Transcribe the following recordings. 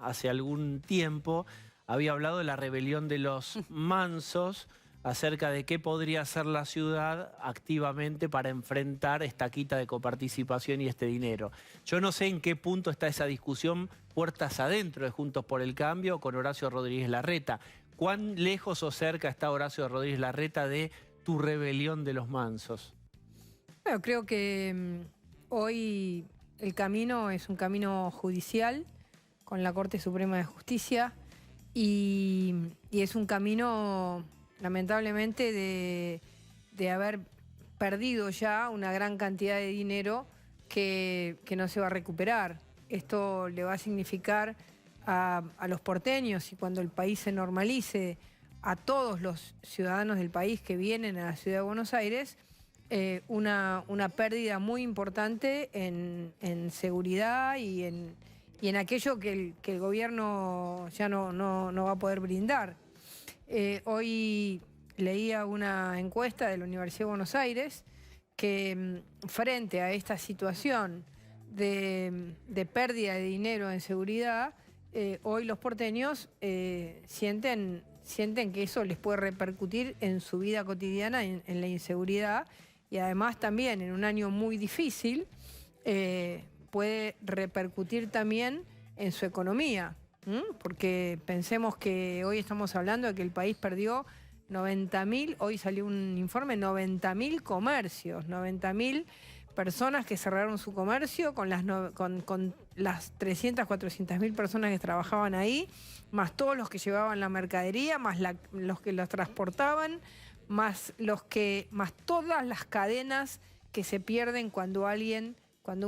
hace algún tiempo, había hablado de la rebelión de los mansos, acerca de qué podría hacer la ciudad activamente para enfrentar esta quita de coparticipación y este dinero. Yo no sé en qué punto está esa discusión puertas adentro de Juntos por el Cambio con Horacio Rodríguez Larreta. ¿Cuán lejos o cerca está Horacio Rodríguez Larreta de tu rebelión de los mansos? Bueno, creo que hoy el camino es un camino judicial con la Corte Suprema de Justicia y es un camino, lamentablemente, de haber perdido ya una gran cantidad de dinero que no se va a recuperar. Esto le va a significar a los porteños, y cuando el país se normalice, a todos los ciudadanos del país que vienen a la ciudad de Buenos Aires, una pérdida muy importante en seguridad y en aquello que el gobierno ya no va a poder brindar. Hoy leía una encuesta de la Universidad de Buenos Aires que frente a esta situación de pérdida de dinero en seguridad, hoy los porteños sienten que eso les puede repercutir en su vida cotidiana, en la inseguridad, y además también en un año muy difícil puede repercutir también en su economía. Porque pensemos que hoy estamos hablando de que el país perdió 90.000, hoy salió un informe, 90.000 comercios, 90.000 personas que cerraron su comercio con las 300, 400.000 personas que trabajaban ahí, más todos los que llevaban la mercadería, más los que los transportaban, más todas las cadenas que se pierden cuando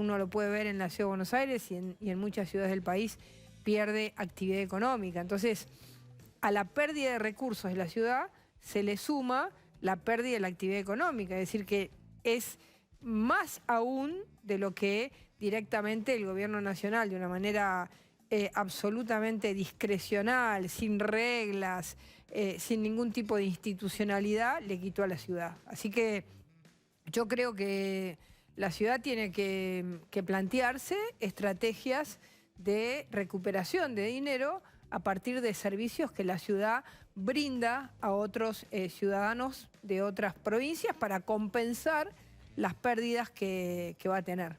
uno lo puede ver en la ciudad de Buenos Aires y en muchas ciudades del país, pierde actividad económica. Entonces, a la pérdida de recursos de la ciudad se le suma la pérdida de la actividad económica, es decir, que es más aún de lo que directamente el gobierno nacional, de una manera absolutamente discrecional, sin reglas, sin ningún tipo de institucionalidad, le quitó a la ciudad. Así que yo creo que la ciudad tiene que plantearse estrategias de recuperación de dinero a partir de servicios que la ciudad brinda a otros ciudadanos de otras provincias para compensar las pérdidas que va a tener.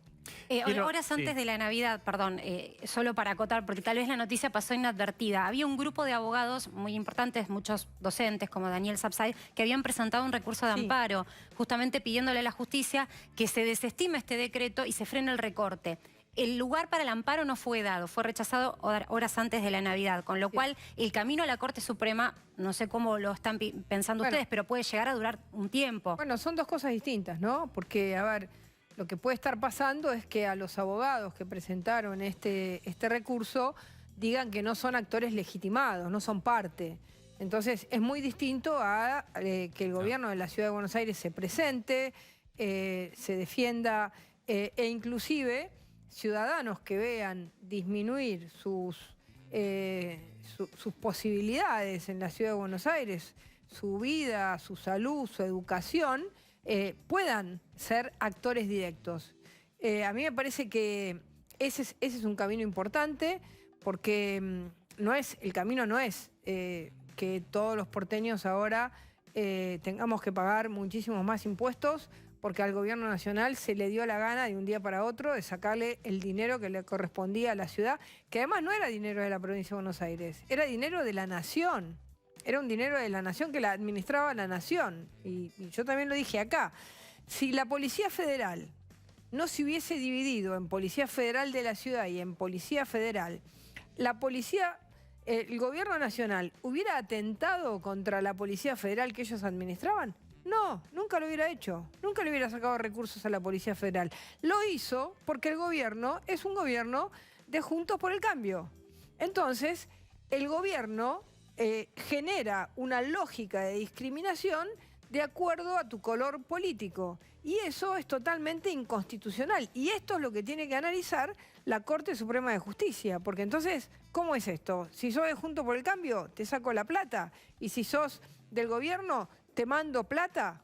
Horas antes de la Navidad, perdón, solo para acotar, porque tal vez la noticia pasó inadvertida, había un grupo de abogados muy importantes, muchos docentes como Daniel Sapsay, que habían presentado un recurso de amparo, justamente pidiéndole a la justicia que se desestime este decreto y se frene el recorte. El lugar para el amparo no fue dado, fue rechazado horas antes de la Navidad, con lo cual el camino a la Corte Suprema, no sé cómo lo están pensando ustedes, pero puede llegar a durar un tiempo. Bueno, son dos cosas distintas, ¿no? Porque, a ver, lo que puede estar pasando es que a los abogados que presentaron este recurso digan que no son actores legitimados, no son parte. Entonces, es muy distinto a que el gobierno de la Ciudad de Buenos Aires se presente, se defienda e inclusive ciudadanos que vean disminuir sus posibilidades en la Ciudad de Buenos Aires, su vida, su salud, su educación, puedan ser actores directos. A mí me parece que ese es un camino importante, porque el camino no es que todos los porteños ahora tengamos que pagar muchísimos más impuestos porque al gobierno nacional se le dio la gana de un día para otro de sacarle el dinero que le correspondía a la ciudad, que además no era dinero de la provincia de Buenos Aires, era dinero de la nación. Era un dinero de la nación que la administraba la nación. Y yo también lo dije acá. Si la Policía Federal no se hubiese dividido en Policía Federal de la ciudad y en Policía Federal, el gobierno nacional hubiera atentado contra la Policía Federal que ellos administraban. No, nunca lo hubiera hecho. Nunca le hubiera sacado recursos a la Policía Federal. Lo hizo porque el gobierno es un gobierno de Juntos por el Cambio. Entonces, el gobierno genera una lógica de discriminación de acuerdo a tu color político. Y eso es totalmente inconstitucional. Y esto es lo que tiene que analizar la Corte Suprema de Justicia. Porque entonces, ¿cómo es esto? Si sos de Juntos por el Cambio, te saco la plata. Y si sos del gobierno, te mando plata.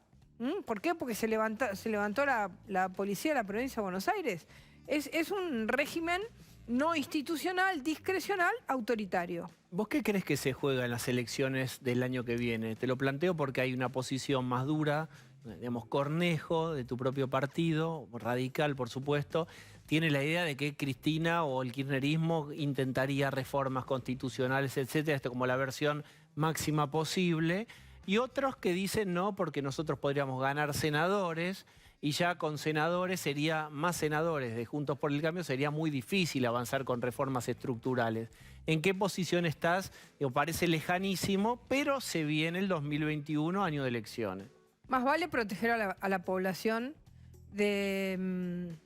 ¿Por qué? Porque se levantó la policía de la provincia de Buenos Aires. Es un régimen no institucional, discrecional, autoritario. ¿Vos qué crees que se juega en las elecciones del año que viene? Te lo planteo porque hay una posición más dura, digamos, Cornejo, de tu propio partido, radical por supuesto, tiene la idea de que Cristina o el kirchnerismo intentaría reformas constitucionales, etcétera, esto como la versión máxima posible, y otros que dicen no, porque nosotros podríamos ganar senadores, y ya con senadores sería, más senadores de Juntos por el Cambio, sería muy difícil avanzar con reformas estructurales. ¿En qué posición estás? Parece lejanísimo, pero se viene el 2021, año de elecciones. Más vale proteger a la población de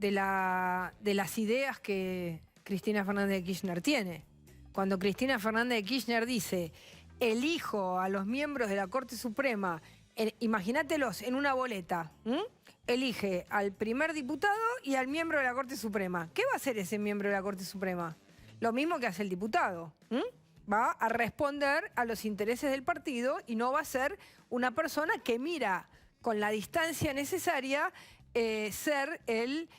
las ideas que Cristina Fernández de Kirchner tiene. Cuando Cristina Fernández de Kirchner dice, elijo a los miembros de la Corte Suprema, imagínatelos en una boleta, elige al primer diputado y al miembro de la Corte Suprema. ¿Qué va a hacer ese miembro de la Corte Suprema? Lo mismo que hace el diputado. Va a responder a los intereses del partido y no va a ser una persona que mira con la distancia necesaria ser el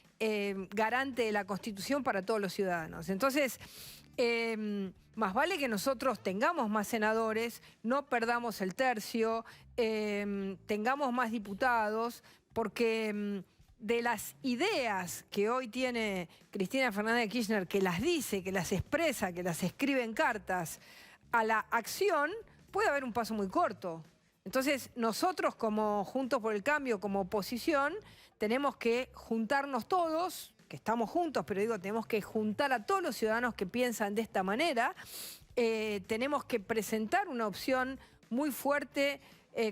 garante de la Constitución para todos los ciudadanos. Entonces, más vale que nosotros tengamos más senadores, no perdamos el tercio, tengamos más diputados, porque de las ideas que hoy tiene Cristina Fernández de Kirchner, que las dice, que las expresa, que las escribe en cartas, a la acción puede haber un paso muy corto. Entonces, nosotros como Juntos por el Cambio, como oposición, tenemos que juntarnos todos, que estamos juntos, pero digo, tenemos que juntar a todos los ciudadanos que piensan de esta manera. Tenemos que presentar una opción muy fuerte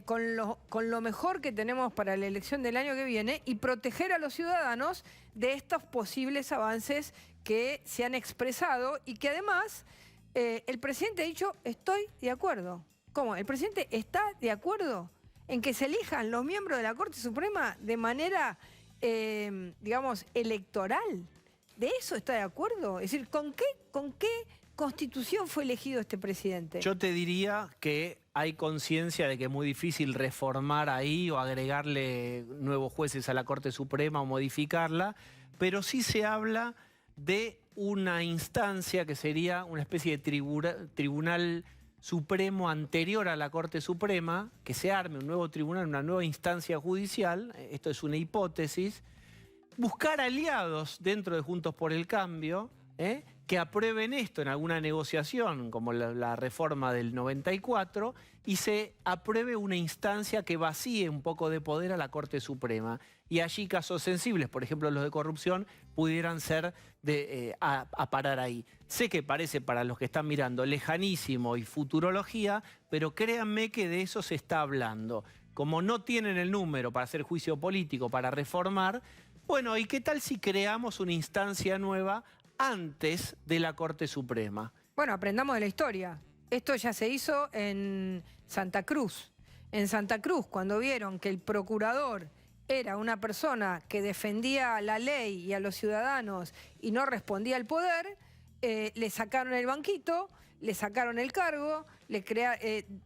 con lo mejor que tenemos para la elección del año que viene y proteger a los ciudadanos de estos posibles avances que se han expresado y que además el presidente ha dicho, estoy de acuerdo. ¿Cómo? ¿El presidente está de acuerdo en que se elijan los miembros de la Corte Suprema de manera, digamos, electoral? ¿De eso está de acuerdo? Es decir, ¿con qué Constitución fue elegido este presidente? Yo te diría que hay conciencia de que es muy difícil reformar ahí o agregarle nuevos jueces a la Corte Suprema o modificarla, pero sí se habla de una instancia que sería una especie de tribunal supremo anterior a la Corte Suprema, que se arme un nuevo tribunal, una nueva instancia judicial, esto es una hipótesis, buscar aliados dentro de Juntos por el Cambio, que aprueben esto en alguna negociación, como la reforma del 94, y se apruebe una instancia que vacíe un poco de poder a la Corte Suprema. Y allí casos sensibles, por ejemplo los de corrupción, pudieran ser a parar ahí. Sé que parece para los que están mirando lejanísimo y futurología, pero créanme que de eso se está hablando. Como no tienen el número para hacer juicio político, para reformar, bueno, ¿y qué tal si creamos una instancia nueva antes de la Corte Suprema? Bueno, aprendamos de la historia. Esto ya se hizo en Santa Cruz. En Santa Cruz, cuando vieron que el procurador era una persona que defendía la ley y a los ciudadanos y no respondía al poder, le sacaron el banquito, le sacaron el cargo,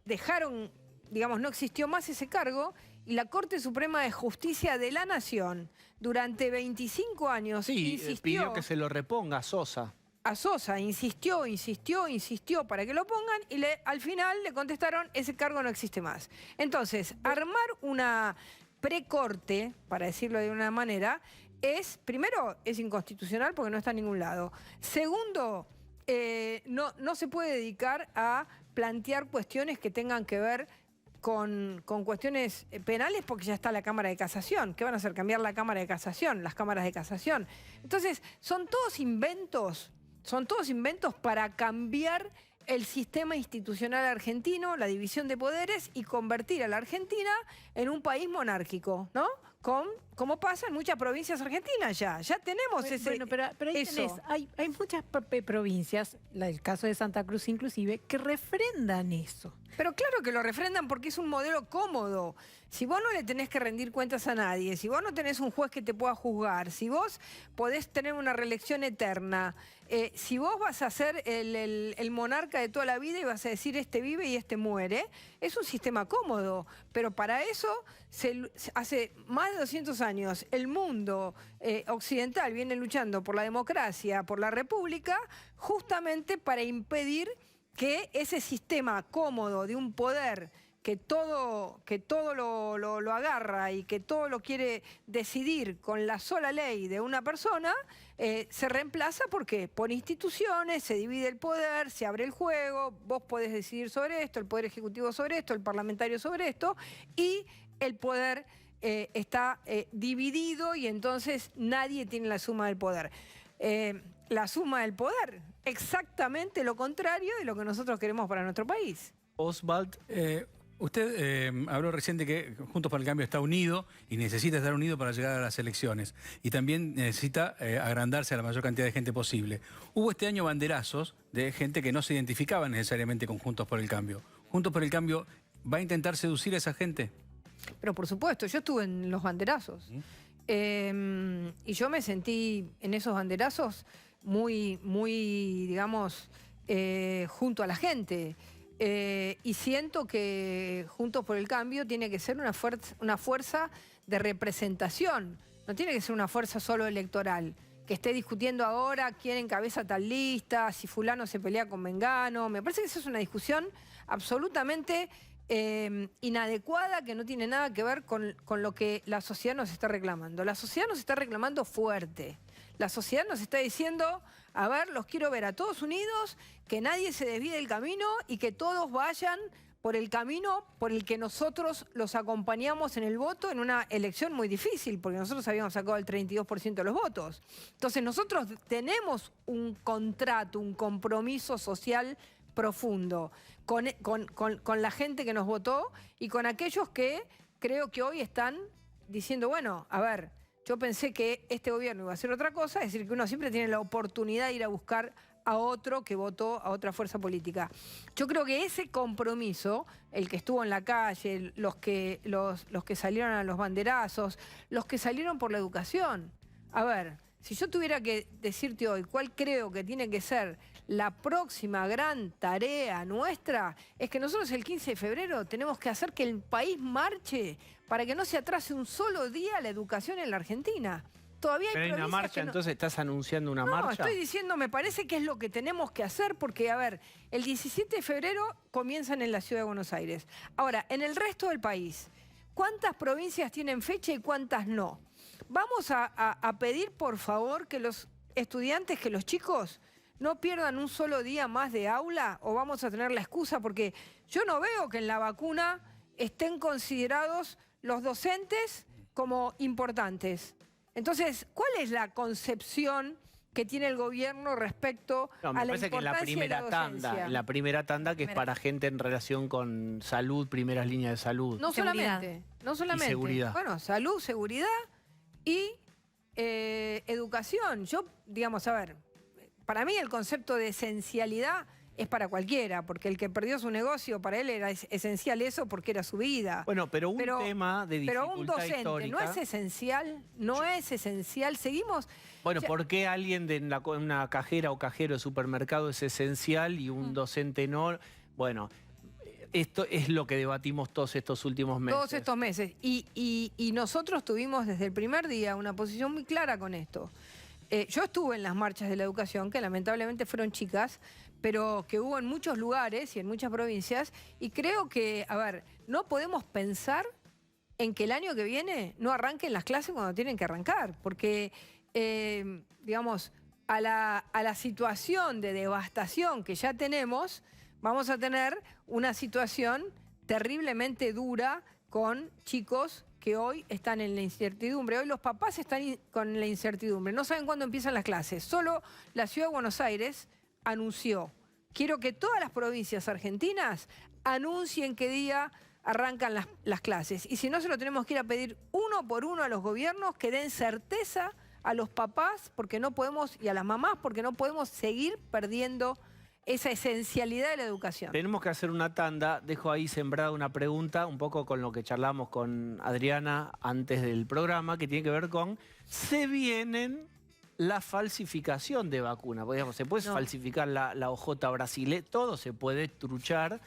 dejaron, digamos, no existió más ese cargo, y la Corte Suprema de Justicia de la Nación durante 25 años insistió, pidió que se lo reponga a Sosa. A Sosa insistió para que lo pongan y al final le contestaron, ese cargo no existe más. Entonces, armar una precorte, para decirlo de una manera, primero, es inconstitucional porque no está en ningún lado. Segundo, no se puede dedicar a plantear cuestiones que tengan que ver con cuestiones penales porque ya está la Cámara de Casación. ¿Qué van a hacer? Cambiar la Cámara de Casación, las cámaras de casación. Entonces, son todos inventos para cambiar el sistema institucional argentino, la división de poderes y convertir a la Argentina en un país monárquico, ¿no? Como pasa en muchas provincias argentinas ya. Ya tenemos ese... Bueno, pero ahí tenés, hay muchas provincias, el caso de Santa Cruz inclusive, que refrendan eso. Pero claro que lo refrendan porque es un modelo cómodo. Si vos no le tenés que rendir cuentas a nadie, si vos no tenés un juez que te pueda juzgar, si vos podés tener una reelección eterna, si vos vas a ser el monarca de toda la vida y vas a decir este vive y este muere, es un sistema cómodo. Pero para eso hace más de 200 años el mundo occidental viene luchando por la democracia, por la república, justamente para impedir que ese sistema cómodo de un poder que todo lo agarra y que todo lo quiere decidir con la sola ley de una persona, se reemplaza porque por instituciones se divide el poder, se abre el juego, vos podés decidir sobre esto, el Poder Ejecutivo sobre esto, el parlamentario sobre esto, y el poder está dividido y entonces nadie tiene la suma del poder. La suma del poder, exactamente lo contrario de lo que nosotros queremos para nuestro país. Oswald. Usted habló recién de que Juntos por el Cambio está unido y necesita estar unido para llegar a las elecciones. Y también necesita agrandarse a la mayor cantidad de gente posible. Hubo este año banderazos de gente que no se identificaba necesariamente con Juntos por el Cambio. ¿Juntos por el Cambio va a intentar seducir a esa gente? Pero por supuesto, yo estuve en los banderazos. Y yo me sentí en esos banderazos muy digamos, junto a la gente. Y siento que Juntos por el Cambio tiene que ser una fuerza de representación, no tiene que ser una fuerza solo electoral, que esté discutiendo ahora quién encabeza tal lista, si fulano se pelea con mengano. Me parece que esa es una discusión absolutamente inadecuada, que no tiene nada que ver con lo que la sociedad nos está reclamando. La sociedad nos está reclamando fuerte. La sociedad nos está diciendo, a ver, los quiero ver a todos unidos, que nadie se desvíe del camino y que todos vayan por el camino por el que nosotros los acompañamos en el voto en una elección muy difícil, porque nosotros habíamos sacado el 32% de los votos. Entonces nosotros tenemos un contrato, un compromiso social profundo con la gente que nos votó y con aquellos que creo que hoy están diciendo, bueno, a ver, yo pensé que este gobierno iba a hacer otra cosa, es decir, que uno siempre tiene la oportunidad de ir a buscar a otro que votó a otra fuerza política. Yo creo que ese compromiso, el que estuvo en la calle, los que salieron a los banderazos, los que salieron por la educación. A ver, si yo tuviera que decirte hoy cuál creo que tiene que ser la próxima gran tarea nuestra, es que nosotros el 15 de febrero tenemos que hacer que el país marche para que no se atrase un solo día la educación en la Argentina. Todavía hay una marcha, entonces estás anunciando una marcha. No, estoy diciendo, me parece que es lo que tenemos que hacer, porque, a ver, el 17 de febrero comienzan en la Ciudad de Buenos Aires. Ahora, en el resto del país, ¿cuántas provincias tienen fecha y cuántas no? Vamos a pedir, por favor, que los estudiantes, que los chicos no pierdan un solo día más de aula, o vamos a tener la excusa, porque yo no veo que en la vacuna estén considerados los docentes como importantes. Entonces, ¿cuál es la concepción que tiene el gobierno respecto a la importancia que en la primera tanda, que es para gente en relación con salud, primeras líneas de salud. No solamente. Y seguridad. Bueno, salud, seguridad y educación. Yo, digamos, a ver, para mí el concepto de esencialidad es para cualquiera, porque el que perdió su negocio, para él era esencial eso porque era su vida. Bueno, pero un tema de dificultad Pero un docente histórica, no es esencial, no es esencial. Seguimos... Bueno, ¿por qué alguien de una cajera o cajero de supermercado es esencial y un docente no? Bueno, esto es lo que debatimos todos estos últimos meses. Todos estos meses. Y nosotros tuvimos desde el primer día una posición muy clara con esto. Yo estuve en las marchas de la educación, que lamentablemente fueron chicas, pero que hubo en muchos lugares y en muchas provincias, y creo que, a ver, no podemos pensar en que el año que viene no arranquen las clases cuando tienen que arrancar, porque, digamos, a la situación de devastación que ya tenemos, vamos a tener una situación terriblemente dura con chicos que hoy están en la incertidumbre. Hoy los papás están con la incertidumbre, no saben cuándo empiezan las clases. Solo la Ciudad de Buenos Aires anunció. Quiero que todas las provincias argentinas anuncien qué día arrancan las clases. Y si no, se lo tenemos que ir a pedir uno por uno a los gobiernos que den certeza a los papás, porque no podemos, y a las mamás, porque no podemos seguir perdiendo esa esencialidad de la educación. Tenemos que hacer una tanda. Dejo ahí sembrada una pregunta, un poco con lo que charlamos con Adriana antes del programa, que tiene que ver con, ¿se vienen la falsificación de vacunas. Digamos, se puede falsificar la hojota brasileña, todo se puede truchar.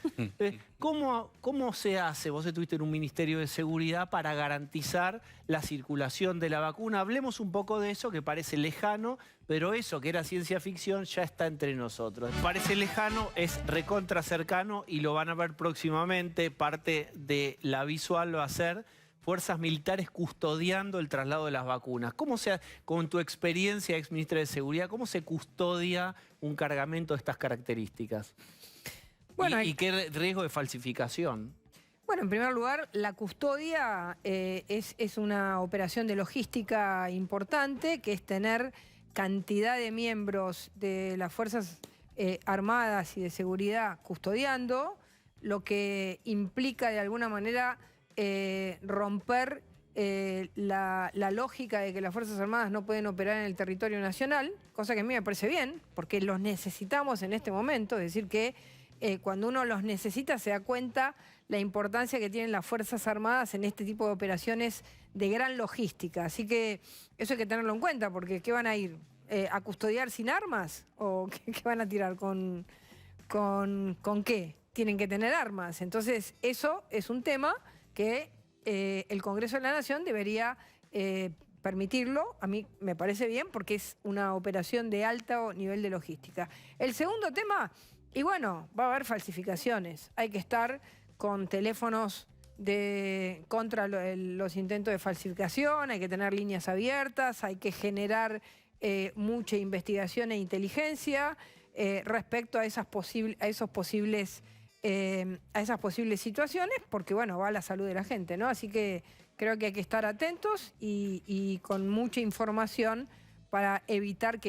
¿Cómo se hace? Vos estuviste en un Ministerio de Seguridad para garantizar la circulación de la vacuna. Hablemos un poco de eso, que parece lejano, pero eso que era ciencia ficción ya está entre nosotros. Parece lejano, es recontra cercano y lo van a ver próximamente. Parte de la visual va a ser fuerzas militares custodiando el traslado de las vacunas. ¿Cómo se, con tu experiencia, ex ministra de Seguridad, cómo se custodia un cargamento de estas características? Bueno, ¿Y qué riesgo de falsificación? Bueno, en primer lugar, la custodia es una operación de logística importante, que es tener cantidad de miembros de las Fuerzas Armadas y de Seguridad custodiando, lo que implica de alguna manera romper la lógica de que las Fuerzas Armadas no pueden operar en el territorio nacional, cosa que a mí me parece bien, porque los necesitamos en este momento, es decir que cuando uno los necesita se da cuenta la importancia que tienen las Fuerzas Armadas en este tipo de operaciones de gran logística. Así que eso hay que tenerlo en cuenta, porque ¿qué van a ir? ¿A custodiar sin armas? ¿O qué van a tirar? ¿Con qué? Tienen que tener armas. Entonces eso es un tema que el Congreso de la Nación debería permitirlo. A mí me parece bien porque es una operación de alto nivel de logística. El segundo tema, y bueno, va a haber falsificaciones. Hay que estar con teléfonos contra los intentos de falsificación, hay que tener líneas abiertas, hay que generar mucha investigación e inteligencia respecto a esas posibles situaciones, porque bueno, va a la salud de la gente, ¿no? Así que creo que hay que estar atentos y con mucha información para evitar que